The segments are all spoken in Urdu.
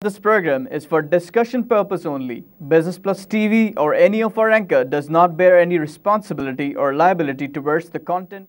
This program is for discussion purpose only. Business Plus TV or any of our anchor does not bear any responsibility or liability towards the content.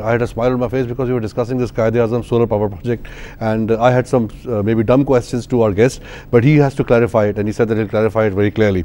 I had a smile on my face because we were discussing this Quaid-e-Azam solar power project, and I had some maybe dumb questions to our guest, but he has to clarify it, and he said that he'll clarify it very clearly.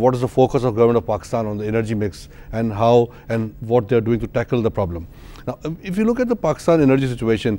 what is the focus of government of Pakistan on the energy mix and how and what they are doing to tackle the problem. Now, if you look at the Pakistan energy situation,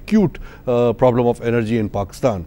acute problem of energy in Pakistan.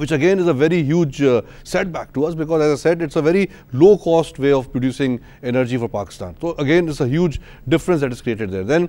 which again is a very huge setback to us because, as I said, it's a very low cost way of producing energy for Pakistan. So again it's a huge difference that is created there. Then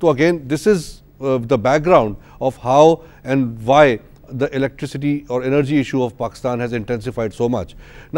So again, this is the background of how and why the electricity or energy issue of Pakistan has intensified so much.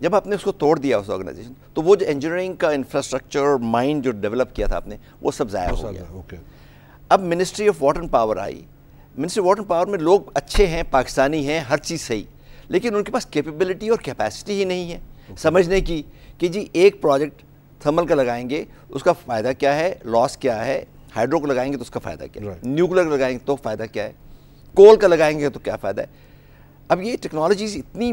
جب آپ نے اس کو توڑ دیا اس آرگنائزیشن, تو وہ جو انجینئرنگ کا انفراسٹرکچر اور مائنڈ جو ڈیولپ کیا تھا آپ نے, وہ سب ضائع ہو گیا. اب ministry of water and power I. Ministry of water and power میں لوگ اچھے ہیں, پاکستانی ہیں, ہر چیز صحیح, لیکن ان کے پاس کیپیبلٹی اور کیپیسٹی ہی نہیں ہے سمجھنے کی کہ جی ایک پروجیکٹ تھرمل کا لگائیں گے اس کا فائدہ کیا ہے, لاس کیا ہے, ہائیڈرو کو لگائیں گے تو اس کا فائدہ کیا ہے, نیوکلیر کو لگائیں گے تو فائدہ کیا ہے, کول کا لگائیں گے تو کیا فائدہ ہے. اب یہ ٹیکنالوجیز اتنی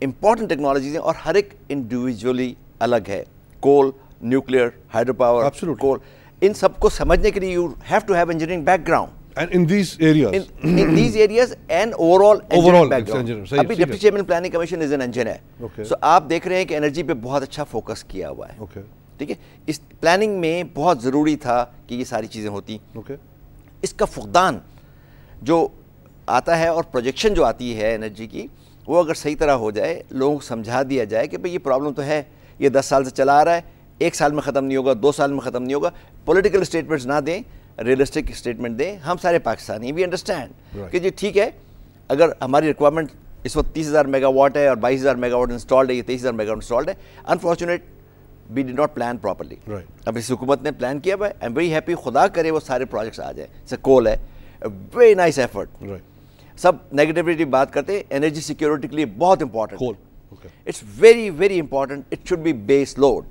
امپورٹنٹ ٹیکنالوجیز ہیں اور ہر ایک انڈیویجولی الگ ہے. Coal, nuclear, hydro power, coal, ان سب کو سمجھنے کے لیے you have to have engineering background. And in these areas. In these areas and overall engineering background. ابھی deputy chairman planning commission is an engineer. So آپ دیکھ رہے ہیں کہ انرجی پہ بہت اچھا فوکس کیا ہوا ہے. ٹھیک ہے, اس پلاننگ میں بہت ضروری تھا کہ یہ ساری چیزیں ہوتی. اس کا فقدان جو آتا ہے اور پروجیکشن جو آتی ہے انرجی کی, وہ اگر صحیح طرح ہو جائے, لوگوں کو سمجھا دیا جائے کہ بھئی یہ پرابلم تو ہے, یہ 10 سال سے چلا آ رہا ہے, 1 سال میں ختم نہیں ہوگا, 2 سال میں ختم نہیں ہوگا. پولیٹیکل اسٹیٹمنٹس نہ دیں, ریئلسٹک اسٹیٹمنٹ دیں. ہم سارے پاکستانی بھی انڈرسٹینڈ کہ جی ٹھیک ہے, اگر ہماری ریکوائرمنٹ اس وقت 30,000 میگا واٹ ہے اور 22,000 میگا واٹ انسٹالڈ ہے, یہ 23,000 میگا واٹ انسٹالڈ ہے. Unfortunate we did not plan properly. اب اس حکومت نے پلان کیا ہوا ہے. آئی ایم ویری ہیپی, خدا کرے وہ سارے پروجیکٹس آ جائیں. جیسے کول ہے, ویری نائس ایفرٹ. سب نیگیٹیوٹی بات کرتے ہیں, انرجی سیکورٹی کے لیے بہت important. It's very very important. It should be base load.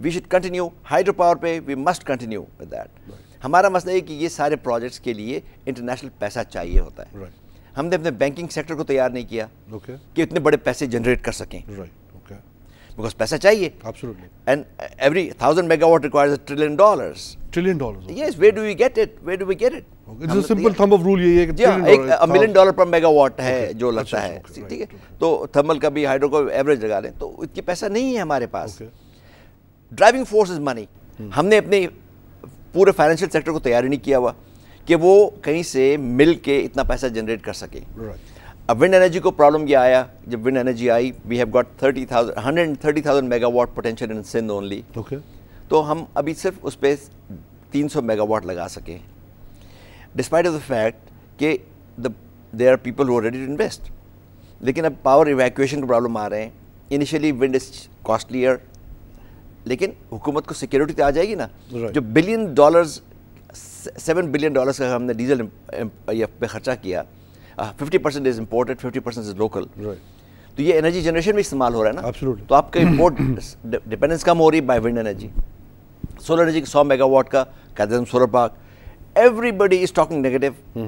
We should continue. Hydro power پہ we must continue with that. ہمارا مسئلہ ہے کہ یہ سارے پروجیکٹس کے لیے انٹرنیشنل پیسہ چاہیے ہوتا ہے. ہم نے اپنے بینکنگ سیکٹر کو تیار نہیں کیا کہ اتنے بڑے پیسے جنریٹ کر سکیں, بیکاز پیسہ چاہیے. And every 1000 mega what requires $1 trillion. $1 trillion. Yes, where do we get it? Where do we get it? It's a simple thumb of rule یہ ہے کہ $1 million per میگا واٹ ہے جو لگتا ہے. ٹھیک ہے, تو تھرمل کا بھی ہائیڈرو کو ایوریج لگا لیں تو اتنی پیسہ نہیں ہے ہمارے پاس. ڈرائیونگ فورس از منی. ہم نے اپنے پورے فائنینشیل سیکٹر کو تیار نہیں کیا ہوا کہ وہ کہیں سے مل کے اتنا پیسہ جنریٹ کر سکے. اب ونڈ انرجی کو پرابلم یہ آیا, جب ونڈ انرجی آئی, we have got 130,000 megawatt potential in Sindh only. تو ہم ابھی صرف اس پہ 300 میگا واٹ لگا سکے, ڈسپائٹ آف دا فیکٹ کہ there are people who are ready to invest. لیکن اب پاور ایویکویشن کا پرابلم آ رہے ہیں. انیشیلی ونڈ از کاسٹلیئر, لیکن حکومت کو سیکورٹی تو آ جائے گی نا. جو $1 billion, $7 billion کا ہم نے ڈیزل پہ خرچہ کیا, 50% از امپورٹڈ, 50% از لوکل. تو یہ انرجی جنریشن میں استعمال ہو رہا ہے نا, تو آپ کا امپورٹ ڈپینڈنس کم ہو رہی ہے by wind energy. Solar energy 100 mega watt کا Quaid-e-Azam solar park, everybody is talking negative,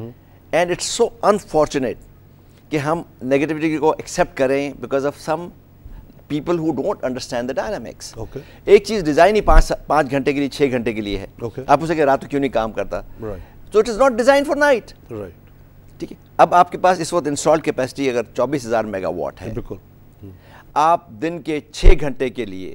and it's so unfortunate کہ ہم نیگیٹیوٹی کو ایکسیپٹ کریں because of some people who don't understand the dynamics. ایک چیز ڈیزائن ہی 5 گھنٹے کے لیے 6 گھنٹے کے لیے ہے, آپ اسے کہ رات کو کیوں نہیں کام کرتا. So it is not designed for night. ٹھیک ہے, اب آپ کے پاس اس وقت انسٹال کیپیسٹی اگر 24,000 میگا واٹ ہے, آپ دن کے 6 گھنٹے کے لیے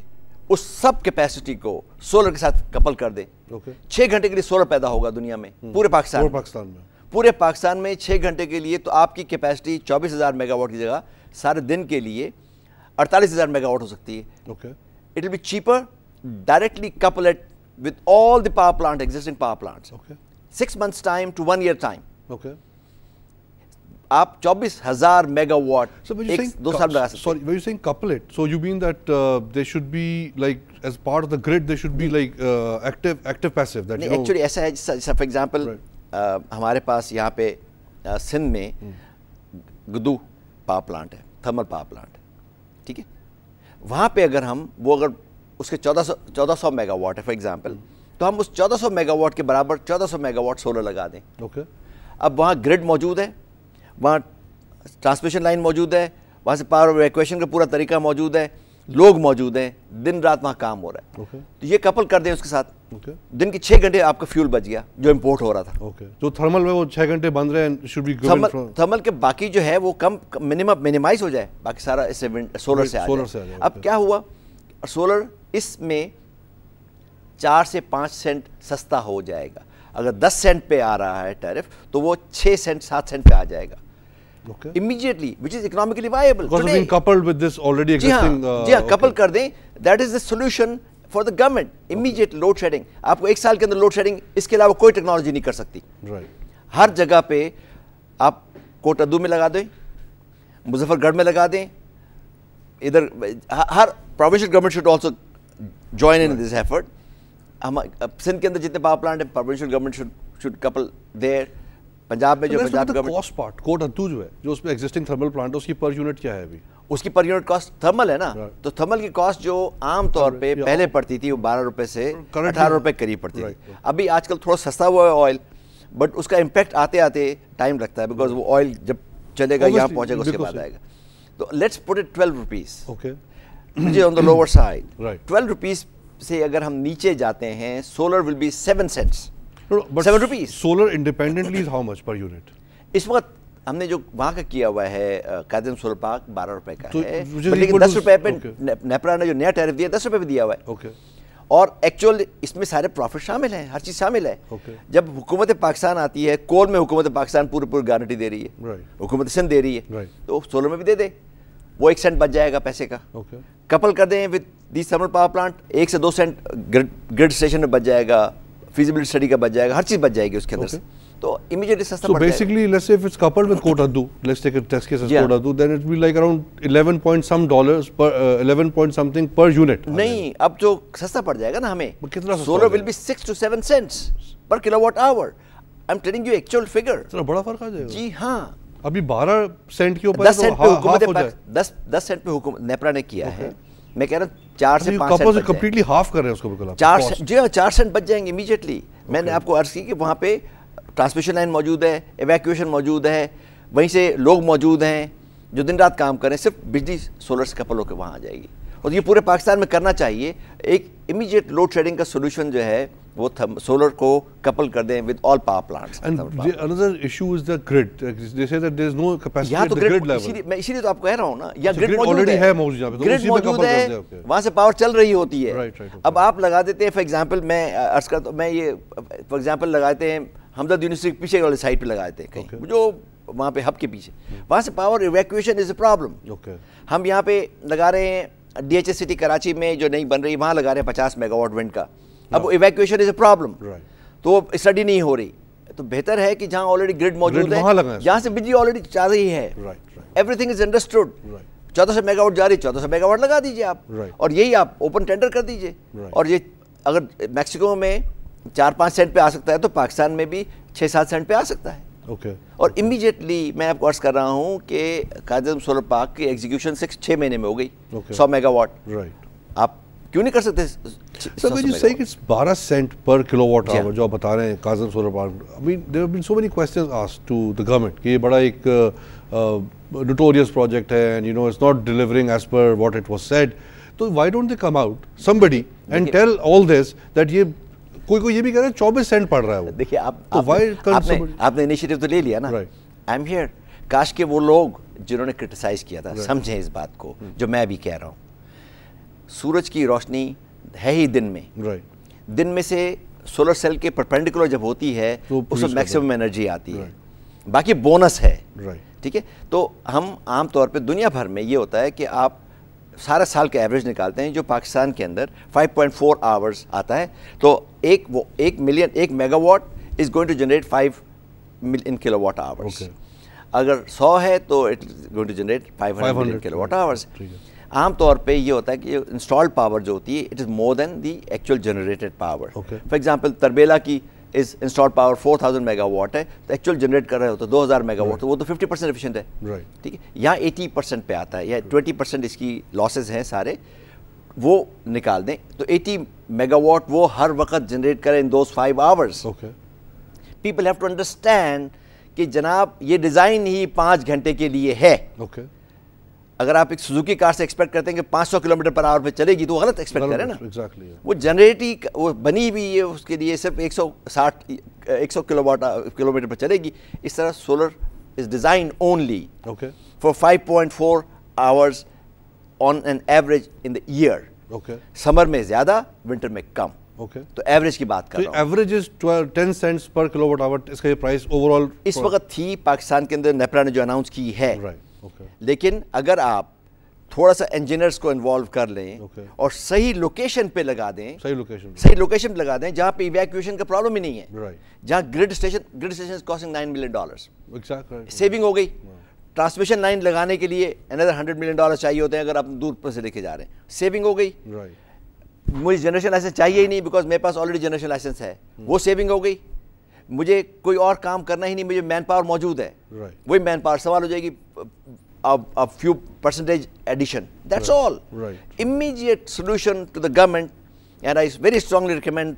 اس سب کیپیسٹی کو سولر کے ساتھ کپل کر دیں. 6 گھنٹے کے لیے سولر پیدا ہوگا دنیا میں, پورے پاکستان میں. پورے پاکستان میں 6 گھنٹے کے لیے تو آپ کی کیپیسٹی 24,000 میگا واٹ کی جگہ سارے دن کے لیے 48,000 میگا واٹ ہو سکتی ہے. It will be cheaper, directly couple it with all the power plant, existing power plants. 6 months time to 1 year time. آپ 24,000 میگا واٹ 2 سال لگا سکتے. Sorry, when you saying couple it, so you mean that they should be like as part of the grid, they should be like active passive. That actually ایسا ہے, for example ہمارے پاس یہاں پہ سندھ میں گدو پاور پلانٹ ہے, تھرمل پاور پلانٹ. ٹھیک ہے, وہاں پہ اگر ہم وہ اگر اس کے 1400 میگا واٹ ہے فار ایگزامپل, تو ہم اس 1400 میگا واٹ کے برابر 1400 میگا واٹ سولر لگا دیں. اب وہاں گرڈ موجود ہے, وہاں ٹرانسمیشن لائن موجود ہے, وہاں سے پاور ایویکویشن کا پورا طریقہ موجود ہے, لوگ موجود ہیں, دن رات وہاں کام ہو رہا ہے. تو یہ کپل کر دیں اس کے ساتھ, دن کے 6 گھنٹے آپ کا فیول بچ گیا جو امپورٹ ہو رہا تھا. جو تھرمل میں وہ 6 گھنٹے بند رہے ہیں, تھرمل کے باقی جو ہے وہ کم منیمائز ہو جائے, باقی سارا اس سے سولر سے آ جائے. اب کیا ہوا, سولر اس میں 4 سے 5 سینٹ سستا ہو جائے گا. اگر 10 سینٹ پہ آ رہا ہے ٹیرف تو وہ 6 سینٹ 7 سینٹ پہ آ جائے گا immediately, which is economically viable. Because it's been coupled with this already existing. جی ہاں, couple کر دیں. That is the solution for the government. Immediate load shedding. آپ کو 1 سال کے اندر load shedding اس کے علاوہ کوئی ٹیکنالوجی نہیں کر سکتی. ہر جگہ پہ آپ کوٹ ادو میں لگا دیں, مظفر گڑھ میں لگا دیں, ادھر ہر provincial government should also join in this effort. ہم سندھ کے اندر جتنے پاور پلانٹ ہیں provincial government should couple there. Punjab میں جو Punjab government cost part Kot Addu جو ہے جو اس میں ایگزسٹنگ تھرمل پلانٹ ہے اس کی پر یونٹ کیا ہے ابھی؟ اس کی پر یونٹ کاسٹ تھرمل ہے نا, تو تھرمل کی کاسٹ جو عام طور پہ پہلے پڑتی تھی وہ 12 روپے سے 18 روپے قریب پڑتی تھی. ابھی آج کل تھوڑا سستا ہوا ہے آئل, بٹ اس کا امپیکٹ آتے آتے ٹائم لگتا ہے بیکاز وہ آئل جب چلے گا یہاں پہنچے گا اس کے بعد آئے گا. تو لیٹس پٹ اٹ 12 روپیز مجھے on the lower side. 12 rupees سے اگر ہم نیچے جاتے ہیں solar will be 7 cents. 7 rupees. Solar independently how much per unit? اس وقت ہم نے جو وہاں کا کیا ہوا ہے قائد سولر پارک 12 روپے کا ہے, لیکن 10 روپے پہ نیپرا نے جو نیا ٹیرف دیا 10 روپے پہ دیا ہوا ہے. اور ایکچوئل اس میں سارے پروفٹ شامل ہیں, ہر چیز شامل ہے. جب حکومت پاکستان آتی ہے, کول میں حکومت پاکستان پوری گارنٹی دے رہی ہے, حکومت سندھ دے رہی ہے, تو سولر میں بھی دے دے, وہ 1 سینٹ بچ جائے گا پیسے کا. کپل کر دیں with the thermal power plant 1 سے 2 سینٹ گرڈ اسٹیشن میں بچ جائے گا, فیزیبلٹی اسٹڈی کا بچ جائے گا, ہر چیز بچ جائے گی اس کے اندر سے. تو immediately سستا پڑ جائے گا. So basically let's say if it's coupled with Kota Adu, let's take a test case as Kota Adu, then it will be like around 11 point some dollars per 11 point something per unit. نہیں, اب جو سستا پڑ جائے گا نا ہمیں, solar will be 6 to 7 cents per kilowatt hour. I'm telling you actual figure. اتنا بڑا فرق آ جائے گا. جی ہاں, ابھی 12 سینٹ کے اوپر 10 سینٹ پہ حکومت نیپرا نے کیا ہے. میں کہہ رہا ہوں 4 سے 5 سینٹ کمپلیٹلی ہاف کر رہے ہیں اس کو بالکل. 4 سینٹ بچ جائیں گے امیجیٹلی. میں نے آپ کو عرض کی کہ وہاں پہ ٹرانسمیشن لائن موجود ہے, ایویکویشن موجود ہے, وہیں سے لوگ موجود ہیں جو دن رات کام کریں, صرف بجلی سولر سے کپل ہو کے وہاں آ جائے گی. اور یہ پورے پاکستان میں کرنا چاہیے. ایک امیجیٹ لوڈ شیڈنگ کا سولوشن جو ہے وہ سولر کو کپل کر دیں with all power plants. And another issue is the grid. They say that there is no capacity at the grid level. میں اسی لیے تو آپ کو کہہ رہا ہوں نا, یا گرڈ already ہے موجود یہاں پہ, گرڈ موجود ہے, وہاں سے پاور چل رہی ہوتی ہے. اب آپ لگا دیتے ہیں, فار ایگزامپل میں عرض کرتا ہوں, میں یہ فار ایگزامپل لگاتے ہیں ہمدرد یونیورسٹی کے پیچھے والے سائڈ پہ لگائے تھے کہیں, جو وہاں پہ ہب کے پیچھے, وہاں سے power evacuation is a problem. ہم یہاں پہ لگا رہے ہیں D H S city Karachi میں جو نہیں بن رہی, وہاں لگا رہے ہیں 50 میگا واٹ ونڈ کا. اب وہ ایویکویشن از اے پرابلم, تو اسٹڈی نہیں ہو رہی. تو بہتر ہے کہ جہاں آلریڈی گرڈ موجود ہے, جہاں سے بجلی آلریڈی چل رہی ہے, every thing is understood. 1400 mega what جا رہی, 1400 میگا واٹ لگا دیجیے آپ, اور یہی آپ اوپن ٹینڈر کر دیجیے. اور یہ اگر میکسیکو میں 4-5 سینٹ پہ آ سکتا ہے تو پاکستان میں بھی 6-7 سینٹ پہ آ سکتا ہے. اور امیجیٹلی میں آپ کو عرض کر رہا ہوں کہ قائد اعظم سولر پارک کی ایگزیکیوشن 6 مہینے میں ہو گئی 100 میگا واٹ. آپ کیوں نہیں کر سکتے؟ سر when you say it's 12 cent per kilowatt hour جو آپ بتا رہے ہیں Quaid-e-Azam solar park, I mean there have been so many questions asked to the government کہ یہ بڑا ایک notorious project ہے and you know it's not delivering as per what it was said. So why don't they come out somebody and tell all this that یہ کوئی یہ بھی کہہ رہے ہیں 24 سینٹ پڑ رہا ہے وہ. دیکھیے آپ نے انیشیٹو تو لے لیا نا, آئی ایم ہیئر. کاش کہ وہ لوگ جنہوں نے کرٹیسائز کیا تھا سمجھیں اس بات کو جو میں بھی کہہ رہا ہوں. سورج کی روشنی ہے ہی دن میں, دن میں سے سولر سیل کے پرپینڈیکولر جب ہوتی ہے اس میں میکسیمم انرجی آتی ہے, باقی بونس ہے. ٹھیک ہے, تو ہم عام طور پہ دنیا بھر میں یہ ہوتا ہے کہ آپ سارا سال کا ایوریج نکالتے ہیں جو پاکستان کے اندر 5.4 آورز آتا ہے. تو ایک megawatt is going to generate 5 million kilowatt hours. اگر 100 ہے تو it is going to generate 500 million kilowatt hours. عام طور پہ یہ ہوتا ہے کہ انسٹالڈ پاور جو ہوتی ہے it is more than the actual generated power. For example Tarbela کی is installed power 4000 mega watt ہے, تو ایکچوئل جنریٹ کر رہے ہوتے 2000 میگا واٹ, تو وہ تو 50% ایفیشینٹ ہے. ٹھیک ہے, یہاں 80% پہ آتا ہے, یا 20% اس کی لاسز ہیں سارے, وہ نکال دیں تو 80 میگا واٹ وہ ہر وقت جنریٹ کریں in those 5 hours. People have to understand کہ جناب یہ ڈیزائن ہی 5 گھنٹے کے لیے ہے. اگر آپ ایک سوزوکی کار سے ایکسپیکٹ کرتے ہیں کہ 500 کلومیٹر پر آور پہ چلے گی تو وہ غلط ایکسپیکٹ کریں نا. وہ جنریٹ ہی وہ بنی بھی ہے اس کے لیے صرف 100 کلومیٹر پر چلے گی. اس طرح solar is design only for 5.4 hours on an average in the year. Summer میں زیادہ, ونٹر میں کم. تو ایوریج کی بات کر رہا ہوں. Average is 10 cents per kilo watt hour. اس کا یہ پرائس اوور آل اس وقت تھی پاکستان کے اندر نیپرا نے جو اناؤنس کی ہے. لیکن اگر آپ تھوڑا سا انجینئرس کو انوالو کر لیں اور صحیح لوکیشن پہ لگا دیں, صحیح لوکیشن پہ لگا دیں جہاں پہ ایویکویشن کا پرابلم ہی نہیں ہے, جہاں grid station is costing $9 million, saving ہو گئی. ٹرانسمیشن لائن لگانے کے لیے another $100 million چاہیے ہوتے ہیں اگر آپ دور پر سے لے کے جا رہے ہیں. سیونگ ہو گئی. مجھے جنریشن لائسنس چاہیے ہی نہیں بیکاز میرے پاس آلریڈی جنریشن لائسنس ہے, وہ سیونگ ہو گئی. مجھے کوئی اور کام کرنا ہی نہیں, مجھے مین پاور موجود ہے, وہی مین پاور سوال ہو جائے گی a few percentage addition. That's all. Immediate solution to the government, and I very strongly recommend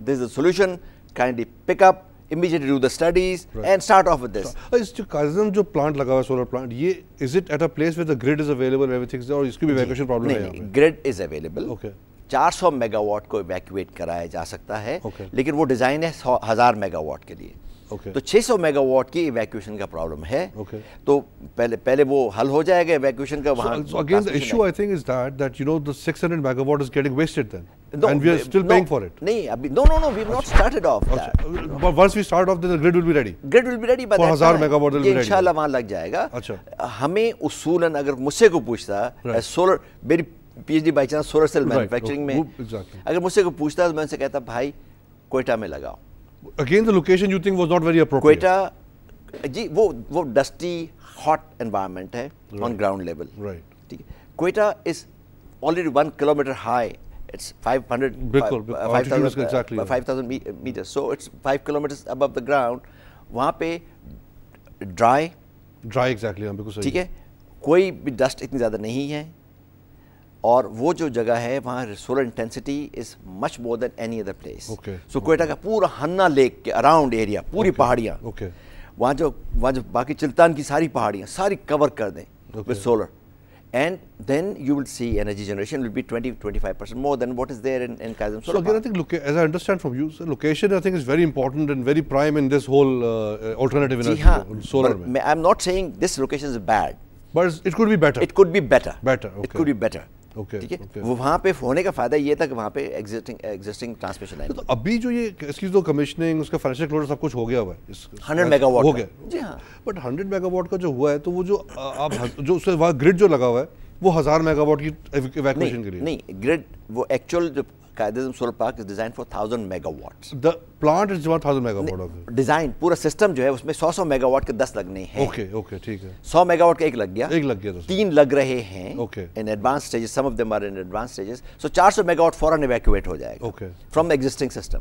this is the solution, kindly pick up, immediately do the studies and start off with this. اس جو Kaizen جو plant لگا ہوا ہے solar plant, یہ is it at a place where the grid is available and everything, اور اس کی بھی evacuation problem ہے یہاں پہ؟ Grid is available. 400 mega what کو ایویکویٹ کرایا جا سکتا ہے, لیکن وہ ڈیزائن ہے 1000 میگا واٹ کے لیے. تو 600 میگا واٹ کی ایویکویشن کا پرابلم ہے, تو پہلے وہ حل ہو جائے گا ایویکویشن کا وہاں. Again the issue I think is that you know the 600 megawatt is getting wasted then, and we are still paying for it. نہیں ابھی no we have not started off that. But once we start off then the grid will be ready. Grid will be ready by that time. 1000 megawatt will be ready. انشاءاللہ وہاں لگ جائے گا. ہمیں اصولاً اگر مجھ سے کو پوچھتا سولر, میری P H D by chance solar cell manufacturing میں, اگر مجھ سے کو پوچھتا تو میں ان سے کہتا بھائی کوئٹہ میں لگاؤ. Again the location you think was not very appropriate. Quetta جی وہ ڈسٹی ہاٹ انوائرمنٹ ہے on ground level. ٹھیک ہے. Quetta is already 1 kilometer high. It's 5,000 meters. So it's 5 kilometers above the ground. وہاں پہ ڈرائی exactly ہاں بالکل صحیح. ٹھیک ہے, کوئی بھی ڈسٹ اتنی زیادہ نہیں ہے, اور وہ جو جگہ ہے وہاں solar intensity is much more than any other place. So Quetta کا پورا ہنہ لیک کے اراؤنڈ ایریا, پوری پہاڑیاں, وہاں جو باقی چلتان کی ساری پہاڑیاں ساری کور کر دیں with solar, and then you will see energy generation will be 20-25% more than what is there in Kaizen Solar. So again I think as I understand from you, so location I think is very important and very prime in this whole alternative energy solar. I'm not saying this location is bad, but it could be better. It could be better. It could be better. ٹھیک ہے. وہاں پہ ہونے کا فائدہ یہ تھا کہ وہاں پہ ایگزسٹنگ ٹرانسمیشن لائن. تو ابھی جو یہ اس کی تو کمیشننگ, اس کا فائنینشیل کلوزر سب کچھ ہو گیا ہوا ہے, 100 میگا واٹ ہو گیا. جی ہاں, بٹ 100 میگا واٹ کا جو ہوا ہے تو وہ جو آپ جو اس سے وہاں گرڈ جو لگا ہوا ہے وہ 1000 میگا واٹ کی ایویکویشن کے لیے نہیں. گرڈ وہ ایکچوئل جو Kaizen Solar Park is designed for 1000 megawatts. The plant is 1000 megawatt. Design پورا سسٹم جو ہے اس میں 100 میگا واٹ کے 10 لگنے ہیں. اوکے ٹھیک ہے. 100 میگا واٹ کا ایک لگ گیا, 3 لگ رہے ہیں in advanced stages, some of them are in advanced stages. So 400 mega what فوراً ایویکویٹ ہو جائے گا from the existing system.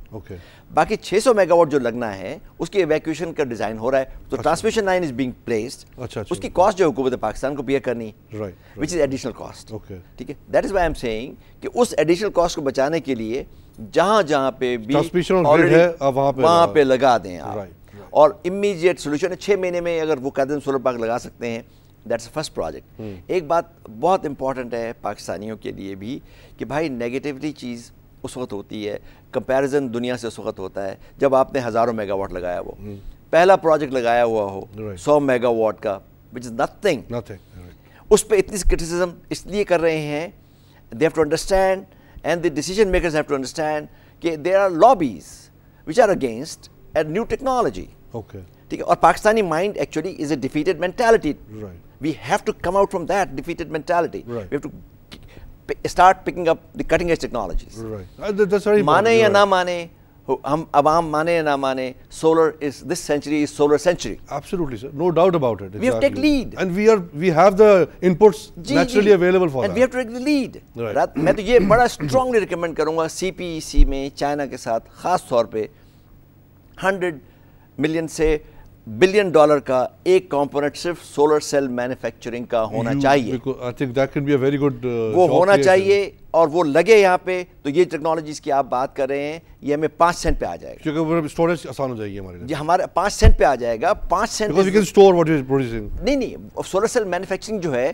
باقی 600 میگا واٹ جو لگنا ہے اس کی ایویکویشن کا ڈیزائن ہو رہا ہے, تو transmission line is being placed. اس کی کاسٹ جو حکومت پاکستان کو بیئر کرنی, which is additional cost. ٹھیک ہے. That is why I am saying کہ اس ایڈیشنل کاسٹ کو بچانے کے لیے جہاں پہ بھی وہاں پہ لگا دیں آپ, اور امیڈیٹ سولوشن ہے. 6 مہینے میں اگر وہ Kaizen Solar Park لگا سکتے ہیں, دیٹس فرسٹ پروجیکٹ. ایک بات بہت امپورٹنٹ ہے پاکستانیوں کے لیے بھی کہ بھائی نیگیٹیولی چیز اس وقت ہوتی ہے, کمپیریزن دنیا سے اس وقت ہوتا ہے جب آپ نے ہزاروں میگا واٹ لگایا, وہ پہلا پروجیکٹ لگایا ہوا ہو 100 میگا واٹ کا, which is nothing. اس پہ اتنی کرٹیسزم اس لیے کر رہے ہیں, they have to understand and the decision makers have to understand that there are lobbies which are against a new technology. ٹھیک ہے. اور Pakistani mind actually is a defeated mentality. We have to come out from that defeated mentality. We have to start picking up the cutting edge technologies. مانے یا نہ مانے, ہم عوام مانے یا نہ مانے, solar is this century is solar century. Absolutely sir, no doubt about it. We have to take lead, and we have the inputs naturally available for that, and we have to take the lead. میں تو یہ بڑا strongly recommend کروں گا CPEC میں چائنا کے ساتھ خاص طور پہ $100 million سے $1 billion کا ایک کمپوننٹ صرف سولر سیل مینوفیکچرنگ کا ہونا چاہیے. I think that can be a very good وہ ہونا چاہیے, اور وہ لگے یہاں پہ. تو یہ ٹیکنالوجیز کی آپ بات کر رہے ہیں, یہ ہمیں 5 سینٹ پہ آ جائے گا, کیونکہ اسٹوریج آسان ہو جائے گی ہمارے لیے. جی ہمارے 5 سینٹ پہ آ جائے گا. 5 cent because we can store what is producing. نہیں سولر سیل مینوفیکچرنگ جو ہے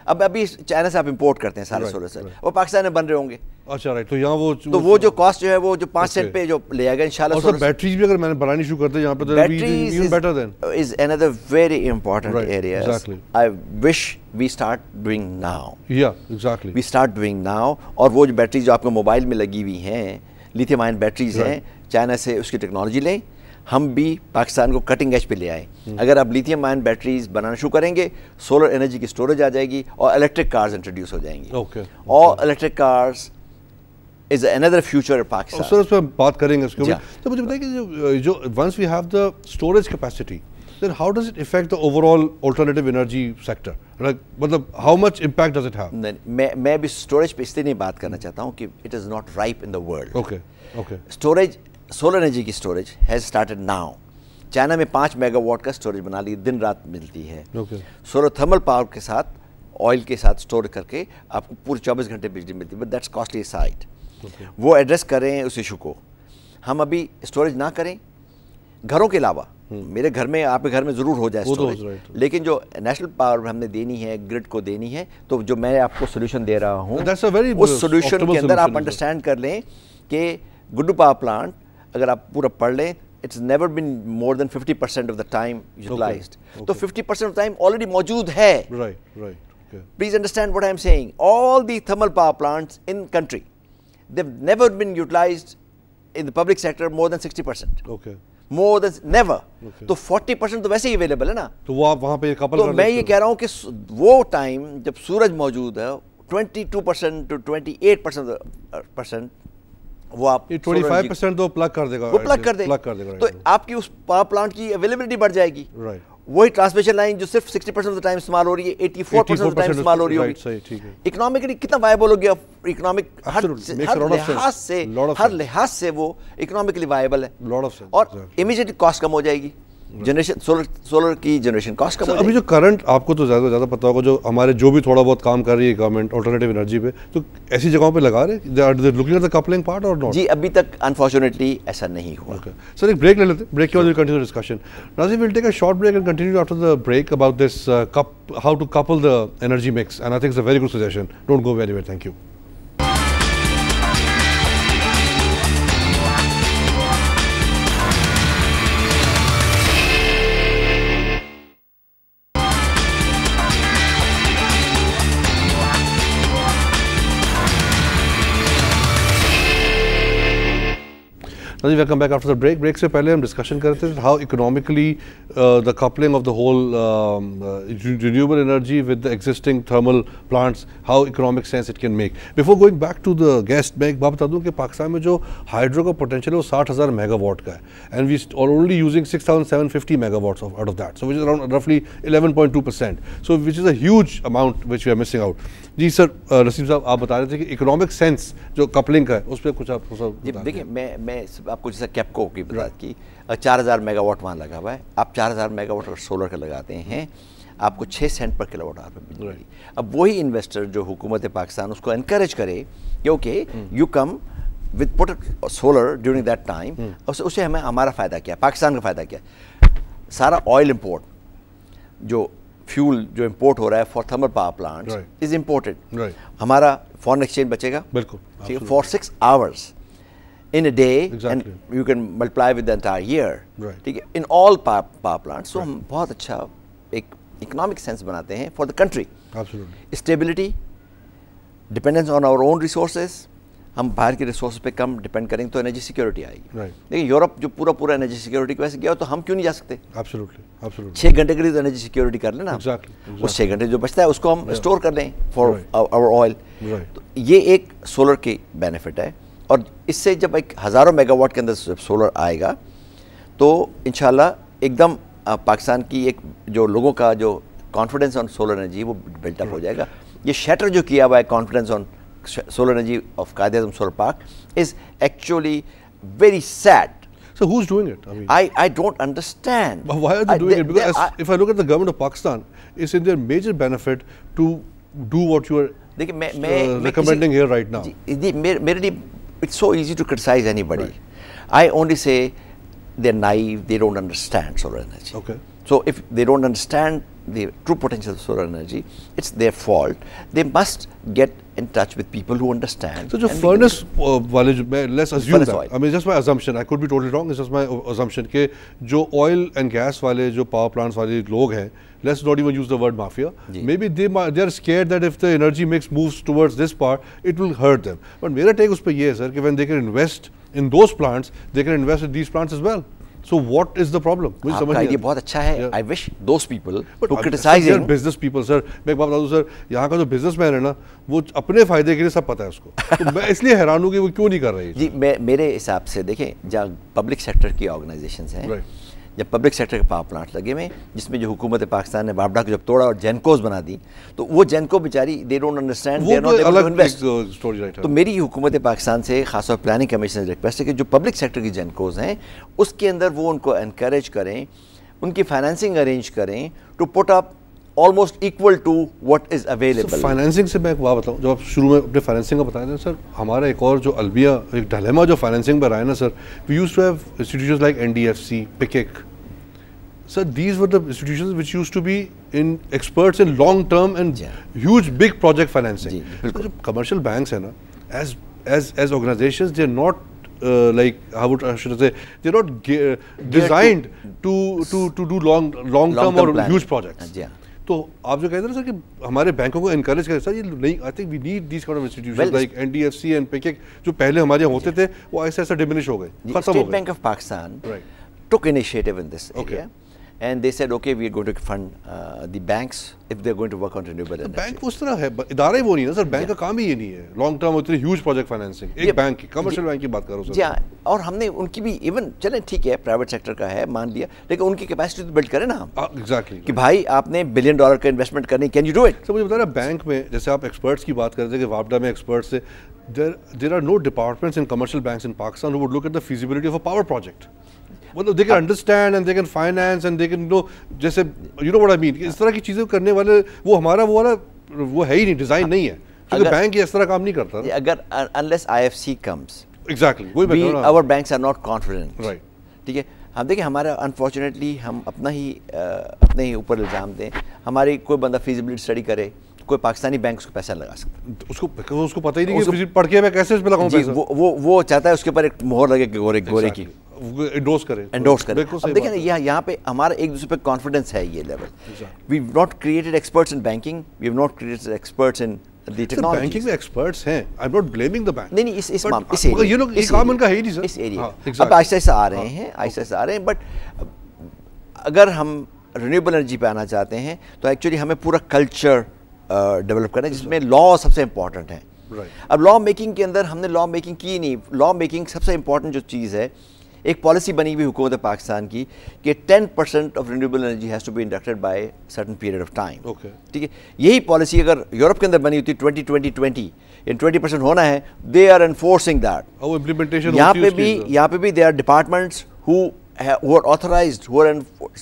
ابھی چائنا سے آپ امپورٹ کرتے ہیں سارے سولر سیل, وہ پاکستان میں بن رہے ہوں گے. اچھا رائٹ, تو یہاں وہ جو کاسٹ جو ہے وہ جو 5 سینٹ پہ جو لے آئے گا انشاءاللہ. اور بیٹریز بھی اگر میں نے بنانی شروع کرتے یہاں پہ تو even better than is another very important area. I wish we start doing now. Yeah, exactly. We start doing now. اور وہ جو بیٹریز جو آپ کو موبائل میں لگی ہوئی ہیں, لیتھیم آئن بیٹریز ہیں, چائنا سے اس کی ٹیکنالوجی لیں, ہم بھی پاکستان کو کٹنگ ایج پہ لے آئیں. اگر آپ لیتھیم آئن بیٹریز بنانا شروع کریں گے, سولر انرجی کی اسٹوریج آ جائے گی, اور الیکٹرک کارز انٹروڈیوس ہو جائیں گی. اور الیکٹرک کارز از another future پاکستان. سر اس پہ بات کریں گے اس کے اوپر. تو مجھے بتائیں کہ جو once we have the storage capacity, then how does it affect the overall alternative energy sector? Like, how much impact does it have? میں بھی اسٹوریج پہ اس لیے نہیں بات کرنا چاہتا ہوں کہ it is not ripe in the world. Storage, solar energy کی storage has started now. China میں 5 میگا واٹ کا اسٹوریج بنا لی, دن رات ملتی ہے. سولر تھرمل پاور کے ساتھ, آئل کے ساتھ اسٹور کر کے آپ کو پورے 24 گھنٹے بجلی ملتی ہے, بٹ دیٹس کاسٹلی سائٹ. وہ ایڈریس کریں اس ایشو کو. ہم ابھی اسٹوریج نہ کریں گھروں کے علاوہ. میرے گھر میں, آپ کے گھر میں ضرور ہو جائے اسٹوریج, لیکن جو نیشنل پاور ہم نے دینی ہے, گرڈ کو دینی ہے, تو جو میں آپ کو سولوشن دے رہا ہوں اس سولوشن کے اندر آپ انڈرسٹینڈ کر لیں کہ گڈو پاور پلانٹ اگر آپ پورا پڑھ لیں, it's never been more than 50% of the time utilized. So 50% of the time already موجود ہے. Right. Please understand what I am saying. All the thermal power plants in country, they've never been utilized in the public sector more than 60%. More than never. تو 40% تو ویسے ہی اویلیبل ہے نا. تو وہ آپ وہاں پہ کپل. تو میں یہ کہہ رہا ہوں کہ وہ ٹائم جب سورج موجود ہے 22% to 28% وہ آپ 25% تو پلگ کر دے گا, وہ پلگ کر دے گا, تو آپ کی اس پاور پلانٹ کی اویلیبلٹی بڑھ جائے گی. وہی ٹرانسمیشن لائن جو صرف 60% آف دا ٹائم استعمال ہو رہی ہے, 84% آف دا ٹائم استعمال ہو رہی ہوگی. اکنامکلی کتنا وائبل ہو گیا, اکنامک ہر لحاظ سے وہ اکنامکلی وائبل ہے, اور امیجیٹ کاسٹ کم ہو جائے گی. جنریشن سولر کی جنریشن کاسٹ کم ہو جائے گی. ابھی جو کرنٹ آپ کو تو زیادہ پتا ہوگا, جو ہمارے جو بھی تھوڑا بہت کام کر رہی ہے گورنمنٹ آلٹرنیٹیو انرجی پہ, تو ایسی جگہوں پہ لگا رہے ہیں looking at the coupling part or not? جی ابھی تک انفارچونیٹلی ایسا نہیں ہوا. سر ایک بریک لے لیتے ہیں, بریک کے بعد ویل کنٹینیو ڈسکشن. ناظرین we'll take a short break and continue after the break about this how to couple the energy mix, and I think it's a very good suggestion. Don't go very where. Thank you. Welcome back after the break. Break سے پہلے ہم ڈسکشن کرتے تھے how economically the coupling of the whole renewable energy with the existing thermal plants, how economic sense it can make. Before going back to the guest, میں ایک بات بتا دوں کہ پاکستان میں جو ہائیڈرو کا پوٹینشیل ہے وہ 60,000 میگا واٹ کا ہے, and we are only using 6,750 megawatts out of that, so which is around roughly 11.2%, so which is a huge amount which we are missing out. جی سر, رسیم صاحب آپ بتا رہے تھے کہ اکنامک سینس جو کپلنگ کا ہے اس پہ کچھ آپ دیکھیں. میں آپ کو جیسا کیپکو کی بات کی, 4,000 میگا واٹ وہاں لگا ہوا ہے. آپ 4,000 میگا واٹ اگر سولر کا لگاتے ہیں آپ کو 6 سینٹ پر کلو واٹ آور پہ ملے گی. اب وہی انویسٹر جو حکومت پاکستان اس کو انکریج کرے کہ okay you come with put solar during that time, اسے ہمیں ہمارا فائدہ کیا, پاکستان کا فائدہ کیا. سارا آئل امپورٹ جو فیول جو امپورٹ ہو رہا ہے for thermal power plants is imported. ہمارا فارن ایکسچینج بچے گا بالکل for 6 hours in a day, and you can multiply with the entire year. ٹھیک ہے, in all power plants. So ہم بہت اچھا ایک economic sense بناتے ہیں for the country. Stability, dependence on our own resources. ہم باہر کے ریسورس پہ کم ڈپینڈ کریں تو انرجی سیکورٹی آئے گی. لیکن یورپ جو پورا انرجی سیکورٹی کی وجہ سے گیا تو ہم کیوں نہیں جا سکتے؟ 6 گھنٹے کے لیے تو انرجی سیکورٹی کر لیں نا, اس 6 گھنٹے جو بچتا ہے اس کو ہم اسٹور کر لیں فار آور آئل. تو یہ ایک سولر کی بینیفٹ ہے, اور اس سے جب ایک ہزاروں میگا واٹ کے اندر سولر آئے گا تو انشاءاللہ ایک دم پاکستان کی ایک جو لوگوں کا جو کانفیڈنس آن سولر انرجی وہ بلٹ اپ ہو جائے گا. یہ شیٹر جو کیا ہوا ہے confidence on solar energy of Qaid-e-Azam Solar Park is actually very sad. So who's doing it? I don't understand. But why are they doing it? Because if I look at the government of Pakistan, it's in their major benefit to do what you are recommending here right now. میرے لیے it's so easy to criticize anybody. I only say they're naive, they don't understand solar energy. Okay. So if they don't understand the true potential of solar energy, it's their fault. They must get in touch with people who understand. So jo furnace wale let's assume that, I mean just my assumption, I could be totally wrong, it's just my assumption ke jo oil and gas wale jo power plants wale log hain, let's not even use the word mafia, maybe they are scared that if the energy mix moves towards this part it will hurt them. But mera take us pe ye hai sir کہ when they can invest in those plants they can invest in these plants as well. So what is the problem? آپ کا آئیڈیا بہت اچھا ہے. I wish those people who criticizing business people sir, میں ایک بات بتا دوں سر, یہاں کا جو بزنس مین ہے نا وہ اپنے فائدے کے لیے سب پتہ ہے اس کو, تو میں اس لیے حیران ہوں کہ وہ کیوں نہیں کر رہی. جی میرے حساب سے دیکھیں جہاں پبلک سیکٹر کی آرگنائزیشنز ہیں جب پبلک سیکٹر کے پاور پلانٹ لگے ہوئے جس میں جو حکومت پاکستان نے وابڈا کو جب توڑا اور جینکوز بنا دی تو وہ جینکو بیچاری they don't understand, they not able to invest. تو میری حکومت پاکستان سے خاص طور پلاننگ کمیشن سے ریکویسٹ ہے کہ جو پبلک سیکٹر کی جینکوز ہیں اس کے اندر وہ ان کو انکریج کریں، ان کی فائنینسنگ ارینج کریں to put up almost equal to what is available. Financing سے میں ایک بات بتاؤں، جب آپ شروع میں اپنے فائنینسنگ کا بتایا نا سر، ہمارا ایک اور جو البیہ ایک ڈائلیما جو فائنینسنگ پر آیا نا sir, we used to have institutions like NDFC, PICIC. Sir, these were the institutions which used to be in experts in long term and huge big project financing. So commercial banks hai na, as organizations, they're not like how should I say, they're not designed to do long term or huge projects. تو آپ جو کہتے ہیں نا سر کہ ہمارے بینکوں کو انکریج کریں سر، یہ نہیں، I think we need these kind of institutions like NDFC and PICIC جو پہلے ہمارے یہاں ہوتے تھے وہ ایسے ایسے ڈیمینش ہو گئے، ختم ہو گئے. State bank of Pakistan took initiative in this area and they said okay we are going to fund the banks if they are going to work on renewable energy. Bank اس طرح ہے، ادارہ ہی وہ نہیں ہے سر، بینک کا کام ہی یہ نہیں ہے لانگ ٹرم اتنی ہیوج پروجیکٹ فائنینسنگ. ایک بینک کی کمرشل بینک کی بات کرو سر. جی ہاں، اور ہم نے ان کی بھی ایون چلیں ٹھیک ہے پرائیویٹ سیکٹر کا ہے مان لیا، لیکن ان کی کیپیسٹی تو بلڈ کریں نا ہم. ایگزیکٹلی کہ بھائی آپ نے $1 بلین کا انویسٹمنٹ کرنی، کین یو ڈو اٹ. سر مجھے بتا رہا بینک میں جیسے آپ ایکسپرٹس کی بات کرتے ہیں کہ وابڈا میں ایکسپرٹس سے there are no departments in commercial banks in Pakistan who would look at the feasibility of a power project. Well, they can understand and they can finance and they can know, جیسے you know what I mean, اس طرح کی چیزیں کرنے والے وہ ہمارا وہ ہے ہی نہیں، ڈیزائن نہیں ہے، کیونکہ بینک یہ اس طرح کام نہیں کرتا. اگر unless IFC comes, exactly وہی میں کہہ رہا ہوں، our banks are not confident. right. ٹھیک ہے، ہم دیکھیں ہمارا انفارچونیٹلی ہم اپنے ہی اوپر الزام دیں. ہماری کوئی بندہ فیزیبلٹی اسٹڈی کرے، کوئی پاکستانی بینک اس کو پیسہ لگا سکتا ہے، اس کو پتہ ہی نہیں کہ پڑھ کے میں کیسے اس پہ لگاؤں پیسہ. وہ چاہتا ہے اس کے اوپر ایک مہر لگے گورے کی، انڈورس کرے. اب دیکھیں نا یہاں پہ ہمارا ایک دوسرے پہ کانفیڈنس ہے. یہ level we have not created experts in banking, we have not created experts in the technology. Banking میں ایکسپرٹس ہیں، I am not blaming the bank. نہیں اس کام ان کا ہے ہی نہیں سر. اس ایریا اب آہستہ آہستہ آ رہے ہیں بٹ اگر ہم رینیویبل انرجی پہ آنا چاہتے ہیں تو ایکچولی ہمیں پورا کلچر ڈیولپ کرنا ہے جس میں لا سب سے امپورٹنٹ ہے. اب لا میکنگ کے اندر ہم نے لا میکنگ کی نہیں. لا میکنگ سب سے امپورٹنٹ جو چیز ہے، ایک پالیسی بنی ہوئی حکومت پاکستان کی کہ 10% of renewable energy has to be inducted by certain period of time. ٹھیک ہے، یہی پالیسی اگر یورپ کے اندر بنی ہوتی 20-20-20 20% ہونا ہے، دے آر انفورسنگ دیٹ. یہاں پہ بھی they are departments who are authorized, who are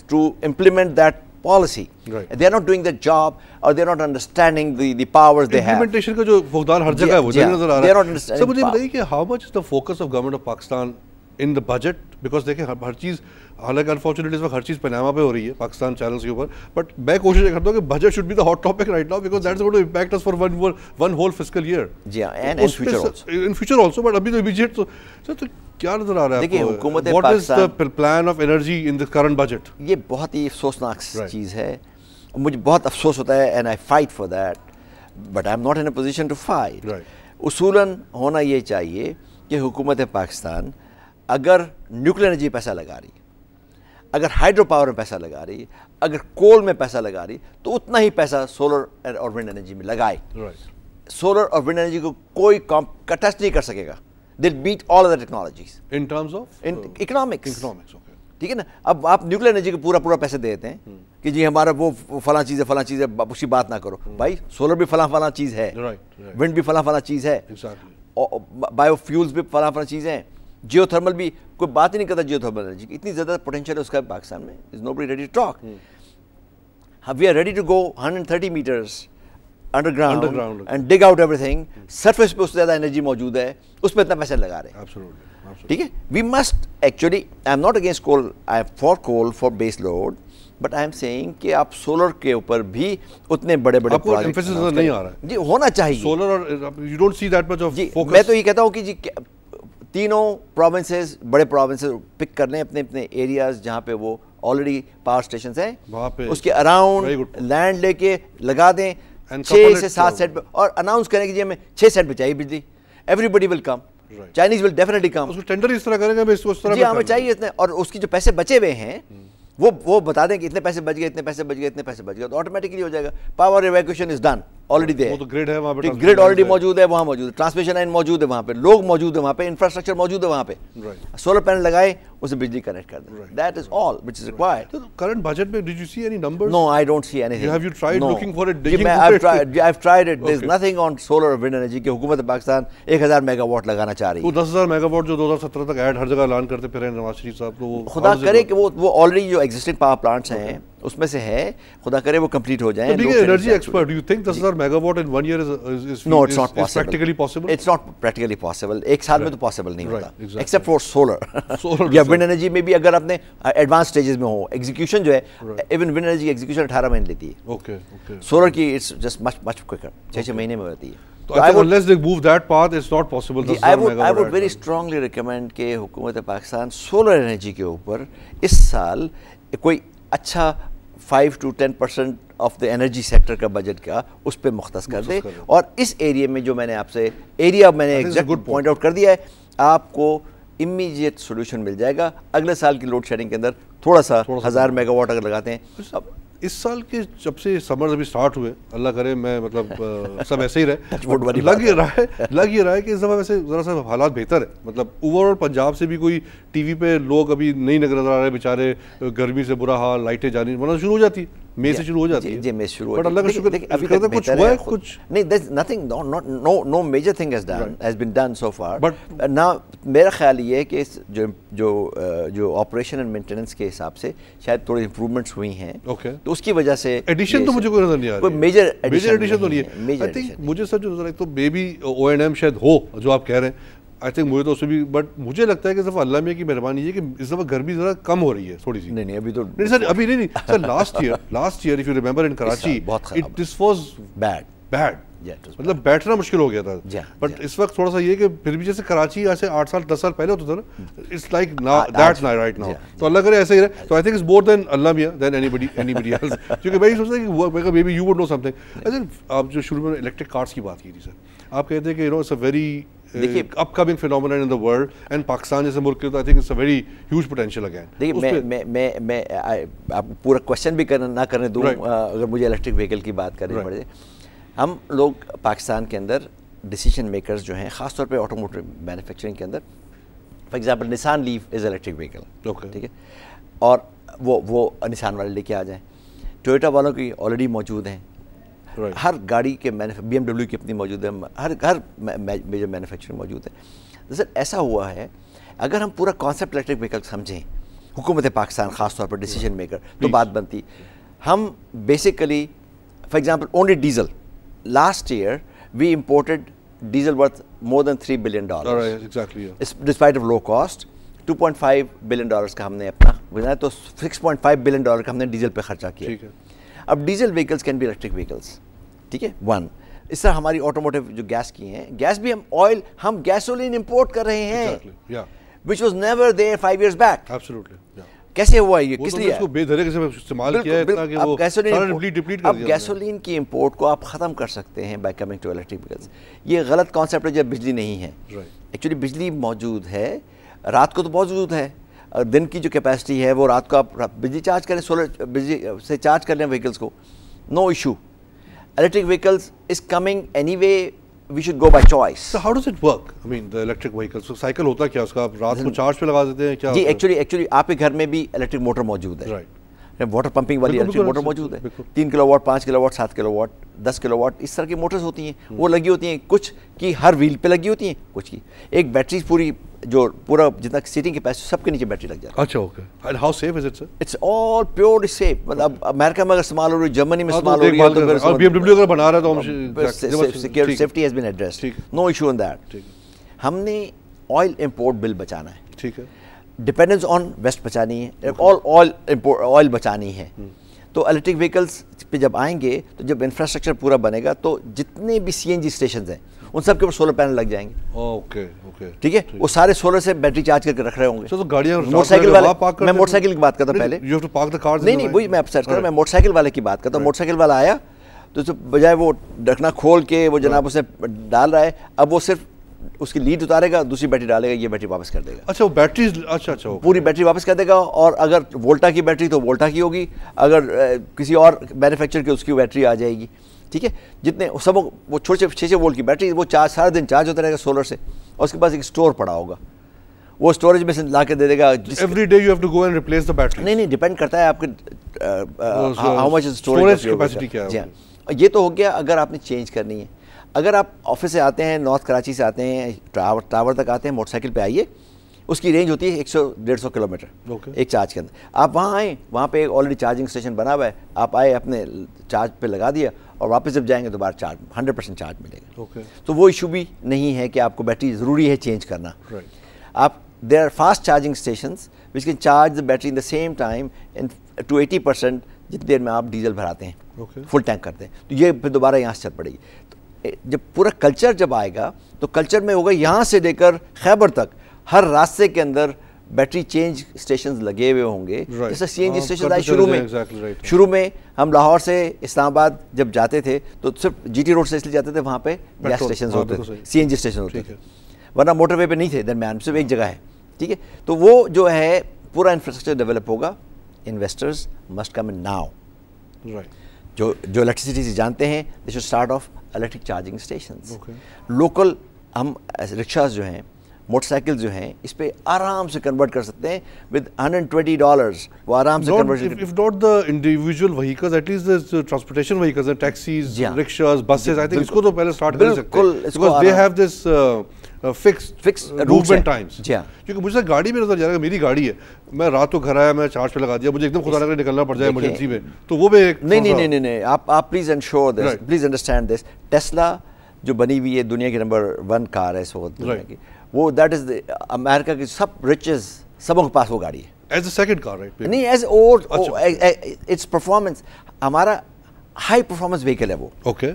to implement that policy. They are not doing the job or they are not understanding the powers they have. Implementation کا جو فقدان ہر جگہ ہے وہ نظر آ رہا ہے. سر مجھے بتائیے کہ how much is the focus of government of Pakistan in the budget, because دیکھیں ہر چیز، حالانکہ انفارچونیٹلی اس وقت ہر چیز پیناما پہ ہو رہی ہے پاکستان چینلس کے اوپر، بٹ میں کوشش کرتا ہوں کہ budget should be the hot topic right now because that's going to impact us for one whole fiscal year. جی ہاں، and in future also. In future also, but ابھی تو immediate تو سر کیا نظر آ رہا ہے دیکھیے حکومت what is the plan of energy in the current budget. یہ بہت ہی افسوسناک چیز ہے، مجھے بہت افسوس ہوتا ہے and I fight for that but I'm not in a position to fight. اصولاً ہونا یہ چاہیے کہ حکومت پاکستان اگر نیوکلیر انرجی پیسہ لگا رہی، اگر ہائیڈرو پاور میں پیسہ لگا رہی، اگر کول میں پیسہ لگا رہی، تو اتنا ہی پیسہ سولر اور ونڈ انرجی میں لگائے. سولر اور ونڈ انرجی کو کوئی ٹچ نہیں کر سکے گا. They'll beat all other technologies. In terms of? In economics. Okay. ٹھیک ہے نا. اب آپ نیوکلیر انرجی کو پورا پیسے دیتے ہیں کہ جی ہمارا وہ فلاں چیز ہے اس کی بات نہ کرو. بھائی سولر بھی فلاں چیز ہے، ونڈ بھی فلاں چیز ہے، بایو فیولز بھی فلاں چیز ہیں، جیو تھرمل بھی کوئی بات ہی نہیں کرتا. جیو تھرمل انرجی اتنی زیادہ پوٹینشیل ہے اس کا پاکستان میں. Is nobody ready to talk. We are ready to go 130 meters underground and dig out everything. surface پہ اس سے زیادہ انرجی موجود ہے، اس پہ اتنا پیسہ لگا رہے ہیں. ٹھیک ہے، we must actually, I am not against coal, I am for coal for base load, but I am saying کہ آپ سولر کے اوپر بھی اتنے بڑے پروجیکٹ نہیں آ رہا ہے. جی ہونا چاہیے سولر اور you don't see that much of focus. میں تو یہ کہتا ہوں کہ جی تینوں پروونسز، بڑے پروونسز پک کر لیں اپنے ایریاز جہاں پہ وہ آلریڈی پاور اسٹیشنز ہیں، اس کے اراؤنڈ لینڈ لے کے لگا دیں 6 سے 7 سیٹ پہ، اور اناؤنس کریں کہ جی ہمیں 6 سیٹ پہ چاہیے بجلی. Everybody will come, Chinese will definitely come. اس کو ٹینڈر اس طرح کریں گے، اس طرح جی ہمیں چاہیے اتنے. اور اس کی جو پیسے بچے ہوئے ہیں وہ بتا دیں کہ اتنے پیسے بچ گئے, اتنے پیسے بچ گئے, اتنے پیسے بچ گئے, تو آٹومیٹکلی ہو جائے گا. Power evacuation is done already there, وہ تو گریڈ ہے وہاں پہ, گریڈ آلریڈی موجود ہے, وہاں موجود ہے, ٹرانسمیشن لائن موجود ہے وہاں پہ, لوگ موجود ہیں وہاں پہ, انفراسٹرکچر موجود ہے وہاں پہ, سولر پینل لگائے, اسے بجلی کنیکٹ کر دیں. That is all which is required. Current budget میں did you see any numbers? No, I don't see anything. Have you tried looking for it? I've tried it. There's nothing on solar or wind energy کہ حکومت پاکستان 1000 میگا واٹ لگانا چاہ رہی ہے. وہ 10,000 میگا واٹ جو 2017 تک ایڈ ہر جگہ اعلان کرتے پھر نواز شریف صاحب, تو وہ خدا کرے کہ وہ آلریڈی جو ایگزسٹنگ پاور پلانٹس ہیں اس میں سے ہے, خدا کرے وہ کمپلیٹ ہو جائیں. Energy expert, do you think 10,000 megawatt in 1 year is No, it's not possible. practically possible? It's not practically possible. ایک سال میں تو پاسبل نہیں ہوتا, except for solar. یا ونڈ انرجی میں بھی اگر آپ نے ایڈوانس سٹیجز میں ہو, ایگزیکیوشن جو ہے ایون ونڈ انرجی ایگزیکیوشن 18 مہینے لیتی ہے. اوکے, سولر کی اٹس جسٹ مچ کوئکر, 6 مہینے میں ہوتی ہے. So unless they move that path, it's not possible. I would very strongly recommend کہ حکومت پاکستان سولر انرجی کے اوپر اس سال کوئی اچھا 5 to 10% of the energy sector کا بجٹ کا اس پہ مختص کر دے. اور اس ایریے میں جو میں نے آپ سے ایریا میں نے ایگزیکٹ پوائنٹ آؤٹ کر دیا ہے, آپ کو امیجیٹ سولوشن مل جائے گا. اگلے سال کی لوڈ شیڈنگ کے اندر تھوڑا سا 1000 میگا واٹ اگر لگاتے ہیں. اس سال کے جب سے سمرز ابھی سٹارٹ ہوئے, اللہ کرے میں مطلب سب ایسے ہی رہے, لگ یہ رہا ہے کہ اس دفعہ ویسے ذرا سا حالات بہتر ہے. مطلب اوور آل پنجاب سے بھی کوئی ٹی وی پہ لوگ ابھی نہیں نظر آ رہے بیچارے, گرمی سے برا حال, لائٹیں جانی ورنہ شروع ہو جاتی ہے, مئی سے شروع ہو جاتی ہے. جی مئی شروع ہو بٹ اللہ کا شکر ابھی تک کچھ ہوا ہے کچھ نہیں. there's nothing, no major thing has been done so far. But نا میرا خیال یہ ہے کہ جو آپریشن اینڈ مینٹیننس کے حساب سے شاید تھوڑی امپروومنٹس ہوئی ہیں, تو اس کی وجہ سے ایڈیشن تو مجھے کوئی نظر نہیں آ رہی, کوئی میجر ایڈیشن تو نہیں ہے. آئی تھنک مجھے سر جو نظر آئی تو may be O N M شاید ہو جو آپ کہہ رہے ہیں, آئی تھنک مجھے تو اس سے بھی, بٹ مجھے لگتا ہے کہ اس دفعہ اللہ میاں کی مہربانی یہ کہ اس دفعہ گرمی ذرا کم ہو رہی ہے تھوڑی سی. نہیں ابھی تو نہیں سر, ابھی نہیں sir, last year if you remember in Karachi this was bad, مطلب بیٹھنا مشکل ہو گیا تھا. بٹ اس وقت تھوڑا سا یہ کہ پھر بھی جیسے کراچی ایسے 8 سال 10 سال پہلے ہوتا تھا نا, it's like that right now. تو اللہ کرے ایسا ہی رہے. تو آئی تھنک اٹس مور دین اللہ میاں دین اینی بڈی ایلس, کیونکہ میں یہ سوچتا کہ maybe you would know something. آپ جو شروع میں الیکٹرک کارس کی بات کی تھی سر, آپ کہتے ہیں کہ it's a very upcoming phenomenon in the world, and Pakistan جیسے ملک کے تو I think it's a very huge potential again. دیکھیے میں آپ پورا کوشچن بھی نہ کرنے دوں, اگر مجھے الیکٹرک وہیکل کی بات کرنی پڑے. ہم لوگ پاکستان کے اندر ڈیسیشن میکرز جو ہیں, خاص طور پہ آٹو موٹر مینوفیکچرنگ کے اندر, for example Nissan Leaf is electric vehicle, ٹھیک ہے, اور وہ نسان والے لے کے آ جائیں. ٹویوٹا والوں کی آلریڈی موجود ہیں, ہر گاڑی کے بی ایم ڈبلیو کی اپنی موجود ہے, ہر میجر مینوفیکچرنگ موجود ہے. سر ایسا ہوا ہے, اگر ہم پورا کانسیپٹ الیکٹرک وہیکل سمجھیں, حکومت پاکستان خاص طور پر ڈیسیجن میکر, تو بات بنتی. ہم basically for example only diesel, last year we imported diesel worth more than $3 billion. Exactly, yeah. Despite of low cost, $2.5 billion کا ہم نے اپنا بنایا, تو $6.5 billion کا ہم نے ڈیزل پہ خرچہ کیا. اب diesel vehicles can be electric vehicles, ٹھیک ہے, ون. اس طرح ہماری آٹوموٹیو جو گیس کی ہیں, گیس بھی ہم گیسولین امپورٹ کر رہے ہیں, which was never there 5 years back. Absolutely, yeah. کیسے ہوا یہ, کس لیے؟ اب گیسولین کی امپورٹ کو آپ ختم کر سکتے ہیں by coming to electric vehicles. یہ غلط کانسیپٹ ہے جب بجلی نہیں ہے. ایکچولی بجلی موجود ہے, رات کو تو موجود ہے, دن کی جو کیپیسٹی ہے وہ رات کو آپ بجلی چارج کریں, سولر بجلی سے چارج کر لیں وہیکلس کو, no issue. Electric vehicles is coming any way, we should go by choice. So how does it work? I mean the electric vehicles, so cycle ہوتا کیا اس کا, آپ رات کو چارج پہ لگا دیتے ہیں کیا؟ جی ایکچولی آپ کے گھر میں بھی الیکٹرک موٹر موجود ہے, واٹر پمپنگ والی الیکٹرک موٹر موجود ہے, 3 kilo watt, 5 kilo watt, 7 kilo watt, 10 kilo watt, اس طرح کی موٹرز ہوتی ہیں. وہ لگی ہوتی ہیں, کچھ کی ہر ویل پہ لگی ہوتی ہیں, کچھ کی ایک بیٹری پوری جو پورا جتنا سیٹنگ کیپیسٹی سب کے نیچے بیٹری لگ جاتی ہے. اچھا okay. And how safe is it sir? It's all purely safe. مطلب امریکہ میں اگر استعمال ہو رہی ہے, جرمنی میں استعمال ہو رہی ہے, تو اور بی ایم ڈبلیو اگر بنا رہا ہے تو ہم security safety has been addressed, no issue in that. ہم نے آئل امپورٹ بل بچانا ہے, ٹھیک ہے, ڈپینڈنس آن ویسٹ بچانی ہے, آئل بچانی ہے. تو الیکٹرک وہیکلس پہ جب آئیں گے, تو جب انفراسٹرکچر پورا بنے گا, تو جتنے بھی سی این جی اسٹیشنز ہیں ان سب کے اوپر سولر پینل لگ جائیں گے. اوکے اوکے, ٹھیک ہے, وہ سارے سولر سے بیٹری چارج کر کے رکھ رہے ہوں گے. تو گاڑیاں موٹر سائیکل والے, میں موٹر سائیکل کی بات کرتا ہوں پہلے. You have to park the cars. نہیں وہی میں سرچ کر رہا ہوں, میں موٹر سائیکل والے کی بات کرتا ہوں. موٹر سائیکل والا آیا تو بجائے وہ ڈھکنا کھول کے وہ جناب اسے ڈال رہا ہے, اب وہ صرف اس کی لیڈ اتارے گا, دوسری بیٹری ڈالے گا, یہ بیٹری واپس کر دے گا. اچھا وہ بیٹری, اچھا پوری بیٹری واپس کر دے گا, اور اگر وولٹا کی بیٹری تو وولٹا کی ہوگی, اگر کسی اور مینوفیکچر کی اس کی بیٹری آ جائے گی. ٹھیک ہے, جتنے سب وہ چھوٹے 6 وولٹ کی بیٹری, وہ چارج سارا دن چارج ہوتا رہے گا سولر سے, اور اس کے پاس ایک اسٹور پڑا ہوگا, وہ اسٹوریج میں سے لا کے دے دے گا. Every day you have to go and replace the battery. نہیں, ڈیپینڈ کرتا ہے آپ کے ہاؤ مچ اسٹوریج کیپیسٹی کیا ہے. جی ہاں, یہ تو ہو گیا اگر آپ نے چینج کرنی ہے. اگر آپ آفس سے آتے ہیں, نارتھ کراچی سے آتے ہیں, ٹاور تک آتے ہیں, موٹر سائیکل پہ آئیے, اس کی رینج ہوتی ہے 100-150 کلومیٹر ایک چارج کے اندر. آپ وہاں آئیں, وہاں پہ آلریڈی چارجنگ اسٹیشن بنا ہوا ہے, آپ آئے اپنے چارج پہ لگا دیا, اور واپس جب جائیں گے تو باہر چارج 100% چارج ملے گا. تو وہ ایشو بھی نہیں ہے کہ آپ کو بیٹری ضروری ہے چینج کرنا. آپ there are fast charging stations which can charge the battery in the same time to 80% جتنی دیر میں آپ ڈیزل بھراتے ہیں, فل ٹینک کرتے ہیں. تو یہ پھر دوبارہ یہاں سے چل پڑے گی. جب پورا کلچر جب آئے گا تو کلچر میں ہوگا یہاں سے لے کر خیبر تک ہر راستے کے اندر بیٹری چینج اسٹیشنز لگے ہوئے ہوں گے. جیسے سی این جی اسٹیشن آئے شروع میں ہم لاہور سے اسلام آباد جب جاتے تھے تو صرف جی ٹی روڈ سے اس لیے جاتے تھے, وہاں پہ گیس اسٹیشنز ہوتے تھے, سی این جی اسٹیشن ہوتے تھے, ورنہ موٹر وے پہ نہیں تھے, درمیان صرف ایک جگہ ہے. ٹھیک ہے, تو وہ جو ہے پورا انفراسٹرکچر ڈیولپ ہوگا. Investors must come in now. جو الیکٹریسٹی سے جانتے ہیں they should start of electric charging stations. Local ہم رکشاز جو ہیں, موٹر سائیکل جو ہیں, اس پہ آرام سے کنورٹ کر سکتے ہیں ود $120. وہ آرام سے convert, if not the individual vehicles, at least the transportation vehicles, the taxis, rickshaws, buses, I think اس کو تو پہلے start کر سکتے ہیں because they have this fixed movement times. کیونکہ مجھے گاڑی میں نظر جا رہا ہے, میری گاڑی ہے, میں رات کو گھر آیا, میں چارج پہ لگا دیا, مجھے ایک دم خدا نہ نکلنا پڑ جائے ایمرجنسی میں, تو وہ بھی ایک نہیں, آپ please ensure this, please understand this. Tesla جو بنی ہوئی ہے دنیا کی نمبر 1 کار ہے اس وقت دنیا کی, وہ دیٹ از امریکہ کی سب رچز سبوں کے پاس وہ گاڑی ہے. As a second car right, نہیں ایز اور اٹس پرفارمنس, ہمارا ہائی پرفارمنس وہیکل ہے وہ. اوکے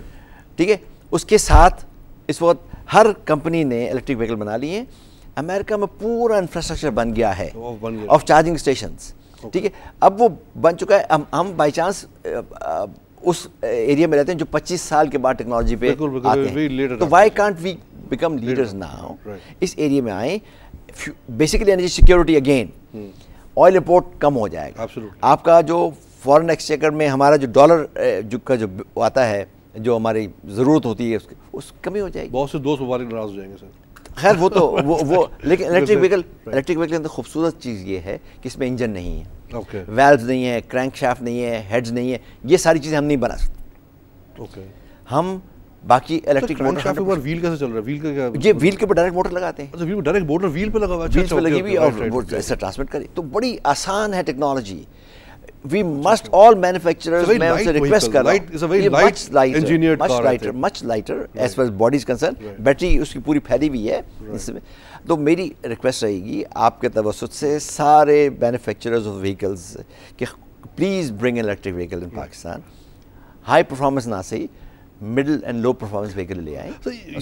ٹھیک ہے, اس کے ساتھ اس وقت ہر کمپنی نے الیکٹرک وہیکل بنا لی ہیں. امریکہ میں پورا انفراسٹرکچر بن گیا ہے آف چارجنگ اسٹیشنس. ٹھیک ہے, اب وہ بن چکا ہے. ہم بائی چانس اس ایریا میں رہتے ہیں جو 25 سال کے بعد ٹیکنالوجی پہ آتے ہیں, تو why can't we become leaders now. اس ایریا میں آئیں. Basically energy security again, oil import کم ہو جائے گا. آپ کا جو فارن ایکسچیکر میں ہمارا جو ڈالر کا جو آتا ہے, جو ہماری ضرورت ہوتی ہے اس کمی ہو جائے گی. بہت سے دوست مبارک ناراض ہو جائیں گے سر. خیر وہ تو وہ لیکن الیکٹرک وہیکل اندر خوبصورت چیز یہ ہے کہ اس میں انجن نہیں ہے, ویلوز نہیں ہے, کرینک شافٹ نہیں ہے, ہیڈز نہیں ہے, یہ ساری چیزیں ہم نہیں بنا سکتے. ہم باقی الیکٹرک ویل کیسے چل رہا ہے, ویل کا کیا, یہ ویل کے اوپر ڈائریکٹ موٹر لگاتے ہیں. اچھا ویل ڈائریکٹ موٹر ویل پہ لگا ہوا ہے, ویل پہ لگی ہوئی اور ایسا ٹرانسمٹ کری, تو بڑی آسان ہے technology. We must all manufacturers میں ان سے ریکویسٹ کر رہا ہوں, much lighter as far as body is concerned. Battery اس کی پوری پھیلی ہوئی ہے اس میں. تو میری ریکویسٹ رہے گی آپ کے توسط سے سارے مینوفیکچررز آف وہیکلز کہ please bring an electric vehicle in Pakistan. High performance نہ صحیح, middle and low performance vehicle لے آئیں.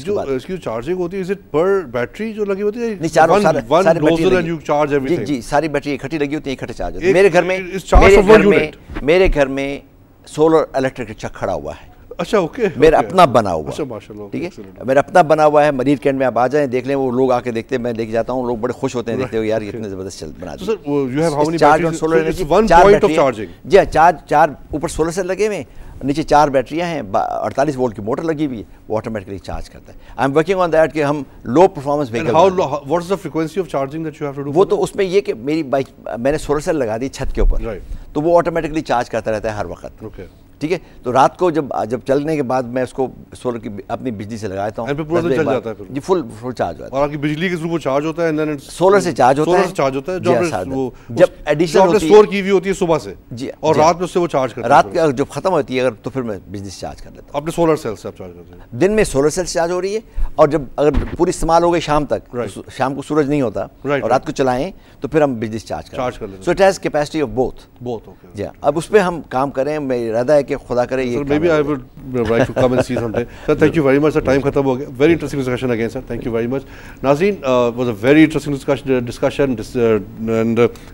جو اس کی چارجنگ ہوتی ہے, از اٹ پر بیٹری جو لگی ہوتی ہے؟ نہیں, چاروں ساری بیٹری اکٹھی لگی ہوتی ہیں, اکٹھے چارج ہوتی ہے. میرے گھر میں سولر الیکٹرک رکشا کھڑا ہوا ہے. اچھا اوکے, میرا اپنا بنا ہوا ہے. ٹھیک ہے, میرا اپنا بنا ہوا ہے. مریر کینٹ میں آپ آ جائیں دیکھ لیں, وہ لوگ آ کے دیکھتے ہیں, میں لے کے جاتا ہوں, لوگ بڑے خوش ہوتے ہیں دیکھتے ہوئے, یار اتنے زبردست بنا دیا. جی ہاں, 4 اوپر سولر سیل لگے ہوئے, نیچے 4 بیٹریاں ہیں, 48 وولٹ کی موٹر لگی ہوئی ہے, وہ آٹومیٹکلی چارج کرتا ہے. I am working on that کہ ہم low performance vehicle. What is the frequency of charging that you have to do? وہ تو اس میں یہ کہ میری بائک میں نے سولر سیل لگا دی چھت کے اوپر, تو وہ آٹومیٹکلی چارج کرتا رہتا ہے ہر وقت. ٹھیک ہے, تو رات کو جب چلنے کے بعد میں اس کو سولر کی اپنی بجلی سے لگاتا ہوں, جی فل چارج ہوتا ہے. اور آپ کی بجلی کے تھرو وہ چارج ہوتا ہے, سولر سے چارج ہوتا ہے, جب ایڈیشنل اسٹور کی ہوئی ہوتی ہے صبح سے, اور رات میں اس سے وہ چارج کرتا ہے. رات کے جب ختم ہوتی ہے اگر, تو پھر میں بجلی سے چارج کر لیتا ہوں. اپنے سولر سیل سے آپ چارج کرتے ہیں؟ دن میں سولر سیل سے چارج ہو رہی ہے, اور جب اگر پوری استعمال ہو گئی شام تک, شام کو سورج نہیں ہوتا اور رات کو چلائیں تو پھر ہم بجلی سے چارج کرتے ہیں. So it has capacity of both. جی, اب اس پہ ہم کام کریں. میرا ارادہ ہے کہ خدا کرے یہ. Maybe I would like to come and see someday. Sir, thank you very much. Sir, time khatam ho gaya. Very interesting discussion again, sir. Thank you very much. Nazreen, was a very interesting discussion, and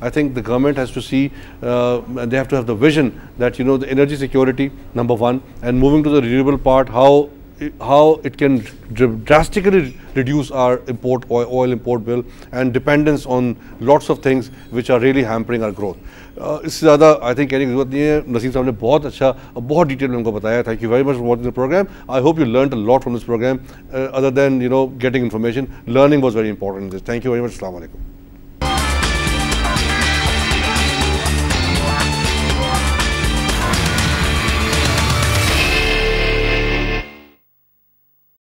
I think the government has to see, and they have to have the vision that, you know, the energy security, number one, and moving to the renewable part, how how it can drastically reduce our oil import bill and dependence on lots of things which are really hampering our growth. اس سے زیادہ آئی تھنک کہنے کی ضرورت نہیں ہے. نسیم صاحب نے بہت اچھا بہت ڈیٹیل میں ہم کو بتایا. Thank you very much for watching the program. I hope you learned a lot from this program other than getting information. Learning was very important. Thank you very much. السلام علیکم.